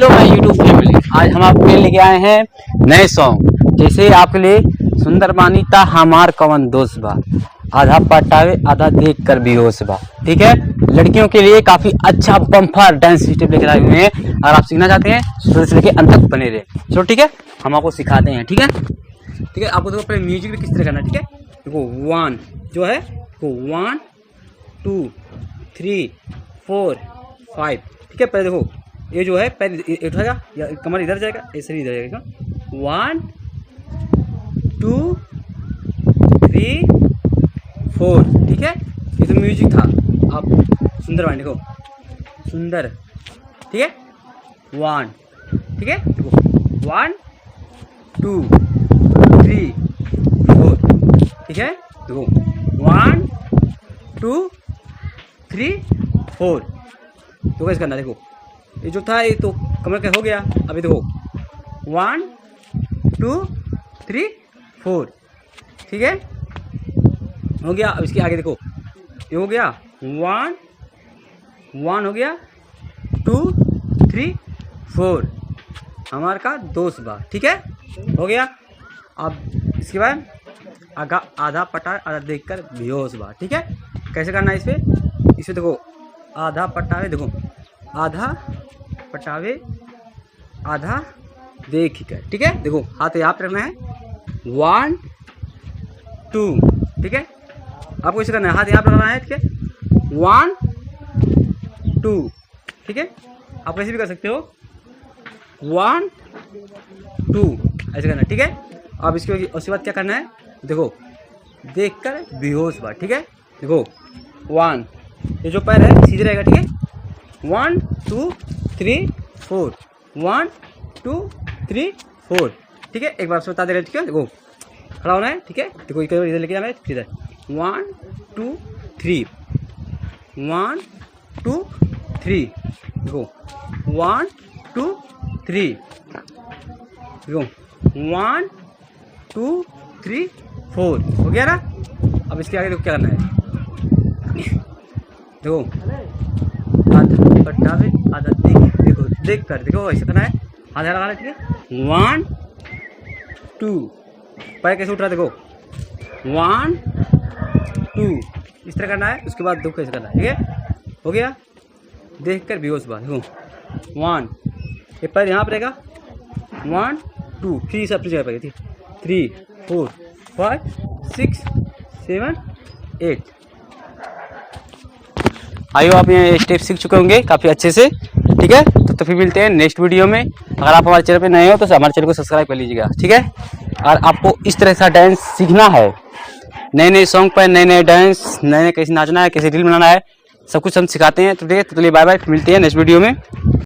Hello my YouTube family, आज हम आपके लिए लेके आए हैं नए सॉन्ग। जैसे आपके लिए सुंदर बानी ता हमार कवन दोस्त बा, आधा पटावे आधा देख कर बेहोश बा। ठीक है, लड़कियों के लिए काफी अच्छा बम्पर डांस स्टेप लेकर आए हुए हैं। अगर आप सीखना चाहते हैं शुरू से लेके अंत तक बने रहे। चलो ठीक है, हम आपको सिखाते हैं। ठीक है, आपको देखो पहले म्यूजिक भी किस तरह करना है। ठीक है, देखो वन जो है देखो 1 2 3 4 5। ठीक है, पहले देखो ये जो है पहले उठाएगा या कमर इधर जाएगा, ऐसे इधर जाएगा। 1 2 3 4। ठीक है, ये तो म्यूजिक था। आप सुंदर बानी देखो, सुंदर। ठीक है, 1। ठीक है, देखो 1 2 3 4। ठीक है, देखो 1 2 3 4। तो कैसे करना, देखो ये जो था ये तो कमर का हो गया। अभी देखो 1 2 3 4। ठीक है, हो गया। अब इसके आगे देखो ये हो गया 1 1 हो गया 2 3 4। हमार का दोस्त बा। ठीक है, हो गया। अब इसके बाद आधा पटा आधा देखकर बेहोश बा। ठीक है, कैसे करना है इसे देखो आधा पटावे, देखो आधा पटावे आधा देख कर। ठीक है, देखो हाथ यहाँ पे रखना है 1 2। ठीक है, आपको इसे करना है, हाथ यहाँ पे रखना है। ठीक है, 1 2। ठीक है, आप कैसे भी कर सकते हो 1 2 ऐसे करना है। ठीक है, अब उसके बाद क्या करना है, देखो देख कर बेहोश बा। ठीक है, देखो 1, ये जो पैर है सीधे रहेगा। ठीक है, 1 2 3 4 1 2 3 4। ठीक है, एक बार बता दे रहे। ठीक है, देखो खड़ा होना है। ठीक है, देखो इधर लेके जाना है, इधर 1 2 3 1 2 3। देखो 1 2 3। देखो 1 2 3 4। हो गया ना। अब इसके आगे देखो क्या करना है, देखो आधा पटावे आधा देख कर। देखो ऐसे करना है, हाथ लगाना है। ठीक है, 1 2। पैर कैसे उठ रहा है, देखो 1 2 इस तरह करना है। उसके बाद देखो कैसे करना है। ठीक है, हो गया। देख कर बेहोश बा, देखो 1, ये पैर यहाँ पर रहेगा 1 2 फिर सब जगह पर 3 4 5 6 7 8। आइए आप ये स्टेप सीख चुके होंगे काफ़ी अच्छे से। ठीक है, तो फिर मिलते हैं नेक्स्ट वीडियो में। अगर आप हमारे चैनल पे नए हो तो हमारे चैनल को सब्सक्राइब कर लीजिएगा। ठीक है, और आपको इस तरह का डांस सीखना है, नए नए सॉन्ग पर नए नए डांस, नए कैसे नाचना है, कैसे रील बनाना है, सब कुछ हम सिखाते हैं। तो ठीक है, तो चलिए बाय बाय, मिलते हैं नेक्स्ट वीडियो में।